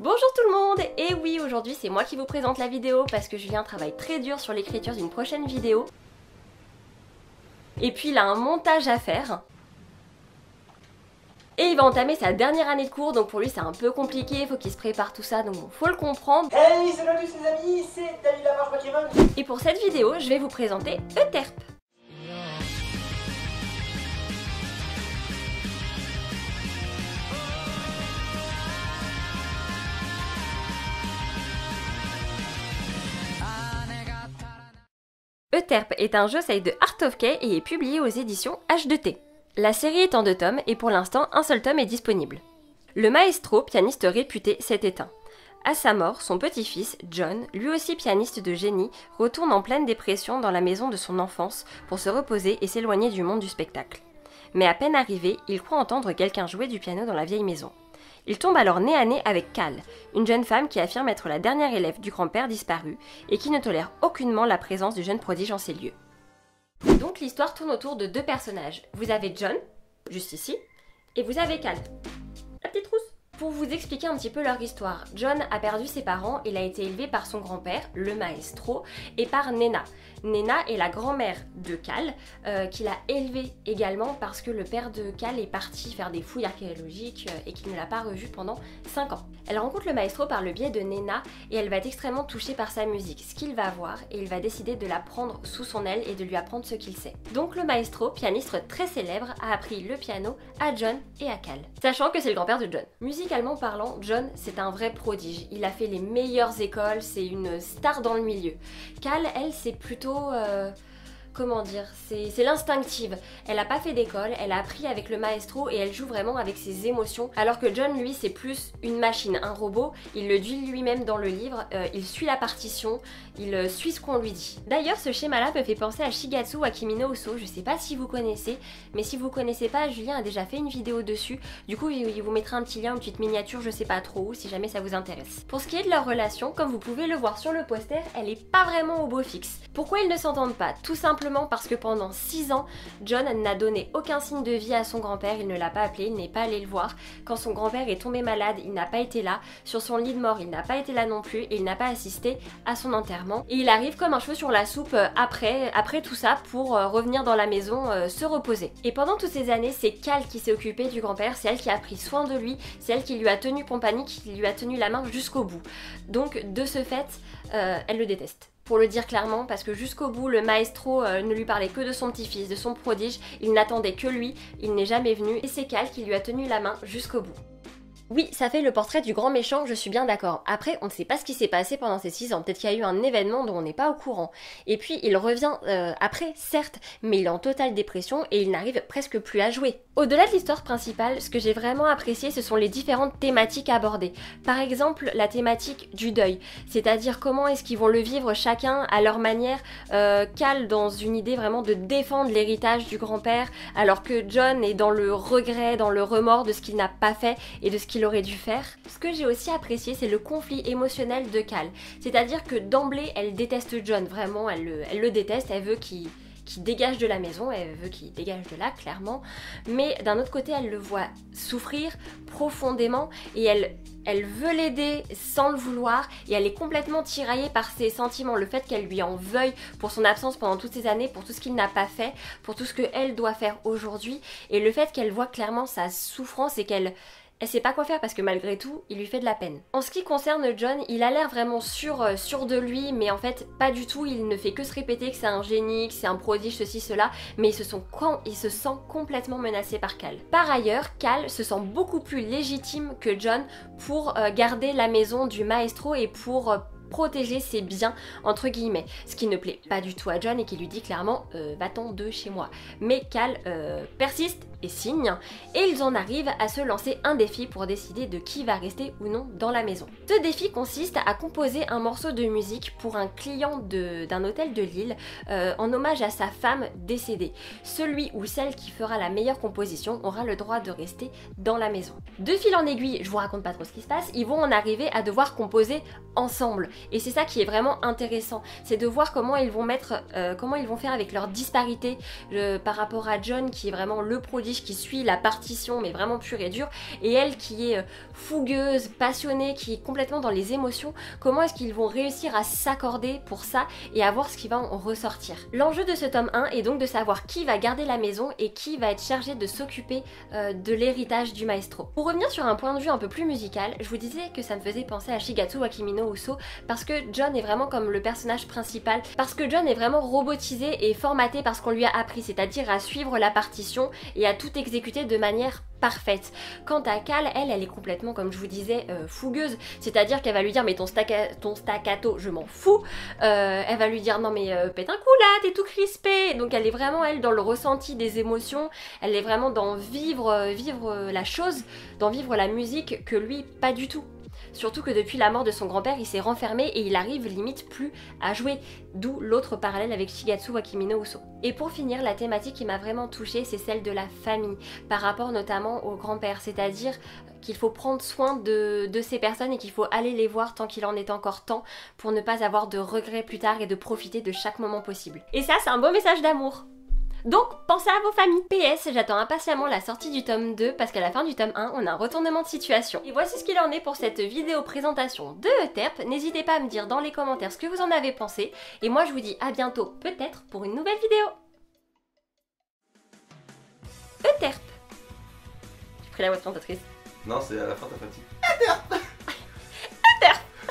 Bonjour tout le monde! Et oui, aujourd'hui c'est moi qui vous présente la vidéo parce que Julien travaille très dur sur l'écriture d'une prochaine vidéo. Et puis il a un montage à faire. Et il va entamer sa dernière année de cours, donc pour lui c'est un peu compliqué, faut qu'il se prépare tout ça, donc bon, faut le comprendre. Hey, salut tous les amis, c'est David Lamarche Pokémon. Et pour cette vidéo, je vais vous présenter Euterpe. Euterpe est un jeu side de Art of Kay et est publié aux éditions H2T. La série est en 2 tomes et pour l'instant un seul tome est disponible. Le maestro, pianiste réputé, s'est éteint. À sa mort, son petit-fils, John, lui aussi pianiste de génie, retourne en pleine dépression dans la maison de son enfance pour se reposer et s'éloigner du monde du spectacle. Mais à peine arrivé, il croit entendre quelqu'un jouer du piano dans la vieille maison. Il tombe alors nez à nez avec Cal, une jeune femme qui affirme être la dernière élève du grand-père disparu et qui ne tolère aucunement la présence du jeune prodige en ces lieux. Donc l'histoire tourne autour de 2 personnages. Vous avez John, juste ici, et vous avez Cal, la petite rousse. Pour vous expliquer un petit peu leur histoire, John a perdu ses parents, il a été élevé par son grand-père, le maestro, et par Nena. Nena est la grand-mère de Cal, qu'il a élevé également parce que le père de Cal est parti faire des fouilles archéologiques et qu'il ne l'a pas revu pendant 5 ans. Elle rencontre le maestro par le biais de Nena et elle va être extrêmement touchée par sa musique, ce qu'il va voir, et il va décider de la prendre sous son aile et de lui apprendre ce qu'il sait. Donc le maestro, pianiste très célèbre, a appris le piano à John et à Cal, sachant que c'est le grand-père de John. Musicalement parlant, John c'est un vrai prodige, il a fait les meilleures écoles, c'est une star dans le milieu. Cal, elle, c'est plutôt comment dire, c'est l'instinctive. Elle n'a pas fait d'école, elle a appris avec le maestro et elle joue vraiment avec ses émotions. Alors que John, lui, c'est plus une machine, un robot. Il le dit lui-même dans le livre, il suit la partition, il suit ce qu'on lui dit. D'ailleurs, ce schéma-là me fait penser à Shigatsu wa Kimi no Uso. Je sais pas si vous connaissez, mais si vous connaissez pas, Julien a déjà fait une vidéo dessus. Du coup, il vous mettra un petit lien, une petite miniature, je sais pas trop où, si jamais ça vous intéresse. Pour ce qui est de leur relation, comme vous pouvez le voir sur le poster, elle est pas vraiment au beau fixe. Pourquoi ils ne s'entendent pas? Tout simplement parce que pendant 6 ans, John n'a donné aucun signe de vie à son grand-père, il ne l'a pas appelé, il n'est pas allé le voir. Quand son grand-père est tombé malade, il n'a pas été là. Sur son lit de mort, il n'a pas été là non plus et il n'a pas assisté à son enterrement. Et il arrive comme un cheveu sur la soupe après tout ça pour revenir dans la maison se reposer. Et pendant toutes ces années, c'est Cal qui s'est occupée du grand-père, c'est elle qui a pris soin de lui, c'est elle qui lui a tenu compagnie, qui lui a tenu la main jusqu'au bout. Donc de ce fait, elle le déteste. Pour le dire clairement, parce que jusqu'au bout, le maestro ne lui parlait que de son petit-fils, de son prodige, il n'attendait que lui, il n'est jamais venu, et c'est Cal qui lui a tenu la main jusqu'au bout. Oui, ça fait le portrait du grand méchant, je suis bien d'accord. Après, on ne sait pas ce qui s'est passé pendant ces 6 ans. Peut-être qu'il y a eu un événement dont on n'est pas au courant. Et puis, il revient après, certes, mais il est en totale dépression et il n'arrive presque plus à jouer. Au-delà de l'histoire principale, ce que j'ai vraiment apprécié, ce sont les différentes thématiques abordées. Par exemple, la thématique du deuil, c'est-à-dire comment est-ce qu'ils vont le vivre chacun à leur manière, Cal dans une idée vraiment de défendre l'héritage du grand-père, alors que John est dans le regret, dans le remords de ce qu'il n'a pas fait et de ce qu'il aurait dû faire. Ce que j'ai aussi apprécié, c'est le conflit émotionnel de Cal. C'est-à-dire que d'emblée, elle déteste John, vraiment, elle le déteste, elle veut qu'il dégage de la maison, elle veut qu'il dégage de là, clairement. Mais d'un autre côté, elle le voit souffrir profondément et elle veut l'aider sans le vouloir et elle est complètement tiraillée par ses sentiments. Le fait qu'elle lui en veuille pour son absence pendant toutes ces années, pour tout ce qu'il n'a pas fait, pour tout ce qu'elle doit faire aujourd'hui, et le fait qu'elle voit clairement sa souffrance et qu'elle sait pas quoi faire parce que malgré tout, il lui fait de la peine. En ce qui concerne John, il a l'air vraiment sûr de lui, mais en fait pas du tout, il ne fait que se répéter que c'est un génie, que c'est un prodige, ceci, cela, mais il se sent complètement menacé par Cal. Par ailleurs, Cal se sent beaucoup plus légitime que John pour garder la maison du maestro et pour protéger ses biens entre guillemets, ce qui ne plaît pas du tout à John et qui lui dit clairement va-t'en de chez moi. Mais Cal persiste et signe et ils en arrivent à se lancer un défi pour décider de qui va rester ou non dans la maison. Ce défi consiste à composer un morceau de musique pour un client d'un hôtel de Lille en hommage à sa femme décédée. Celui ou celle qui fera la meilleure composition aura le droit de rester dans la maison. De fil en aiguille, je vous raconte pas trop ce qui se passe, ils vont en arriver à devoir composer ensemble. Et c'est ça qui est vraiment intéressant, c'est de voir comment ils vont faire avec leur disparité par rapport à John qui est vraiment le prodige prodige qui suit la partition mais vraiment pure et dure, et elle qui est fougueuse, passionnée, qui est complètement dans les émotions. Comment est-ce qu'ils vont réussir à s'accorder pour ça et à voir ce qui va en ressortir. L'enjeu de ce tome 1 est donc de savoir qui va garder la maison et qui va être chargé de s'occuper de l'héritage du maestro. Pour revenir sur un point de vue un peu plus musical, je vous disais que ça me faisait penser à Shigatsu wa Kimi no Uso parce que John est vraiment comme le personnage principal, parce que John est vraiment robotisé et formaté par ce qu'on lui a appris, c'est-à-dire à suivre la partition et à tout exécuter de manière parfaite. Quant à Cal, elle est complètement, comme je vous disais, fougueuse, c'est-à-dire qu'elle va lui dire mais ton staccato je m'en fous, elle va lui dire non mais pète un coup là, t'es tout crispé. Donc elle est vraiment elle dans le ressenti des émotions, elle est vraiment dans vivre la chose, dans vivre la musique, que lui pas du tout. Surtout que depuis la mort de son grand-père, il s'est renfermé et il arrive limite plus à jouer, d'où l'autre parallèle avec Shigatsu wa Kimi no Uso. Et pour finir, la thématique qui m'a vraiment touchée, c'est celle de la famille, par rapport notamment au grand-père, c'est-à-dire qu'il faut prendre soin de ces personnes et qu'il faut aller les voir tant qu'il en est encore temps pour ne pas avoir de regrets plus tard et de profiter de chaque moment possible. Et ça, c'est un beau message d'amour. Donc, pensez à vos familles. PS, j'attends impatiemment la sortie du tome 2 parce qu'à la fin du tome 1, on a un retournement de situation. Et voici ce qu'il en est pour cette vidéo présentation de Euterpe. N'hésitez pas à me dire dans les commentaires ce que vous en avez pensé. Et moi, je vous dis à bientôt, peut-être, pour une nouvelle vidéo. Euterpe. J'ai pris la voix de cantatrice. Non, c'est à la fin, t'as pas dit.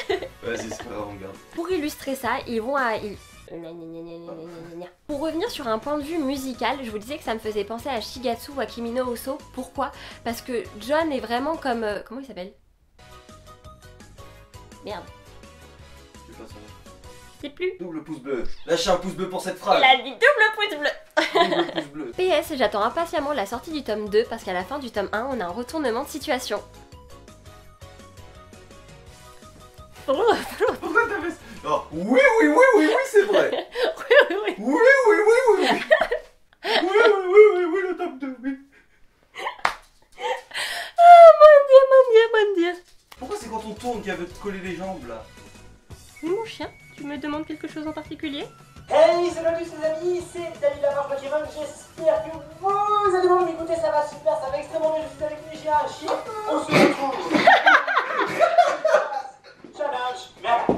Euterpe. Vas-y, c'est pas grave, on garde. Pour illustrer ça, ils vont à... Pour revenir sur un point de vue musical, je vous disais que ça me faisait penser à Shigatsu wa Kimi no Uso. Pourquoi? Parce que John est vraiment comme... comment il s'appelle? Merde. Je sais pas son nom. Je sais plus. Double pouce bleu. Lâchez un pouce bleu pour cette phrase. Il a dit double pouce bleu. Double pouce bleu. PS, j'attends impatiemment la sortie du tome 2 parce qu'à la fin du tome 1, on a un retournement de situation. Pourquoi t'as fait ça? Oh, oui, c'est vrai. Oui. Oui, le tome 2, oui. Ah, mon dieu. Pourquoi c'est quand on tourne qu'il veut te coller les jambes, là? Mon chien, tu me demandes quelque chose en particulier? Hey, salut les amis, c'est David Lamarche Pokémon, j'espère que vous allez bien m'écouter, ça va super, ça va extrêmement bien, je suis avec mes chiens, chien, on se retrouve. Challenge, merde.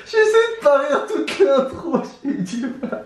J'essaie de pas rire toute l'intro, j'ai du mal.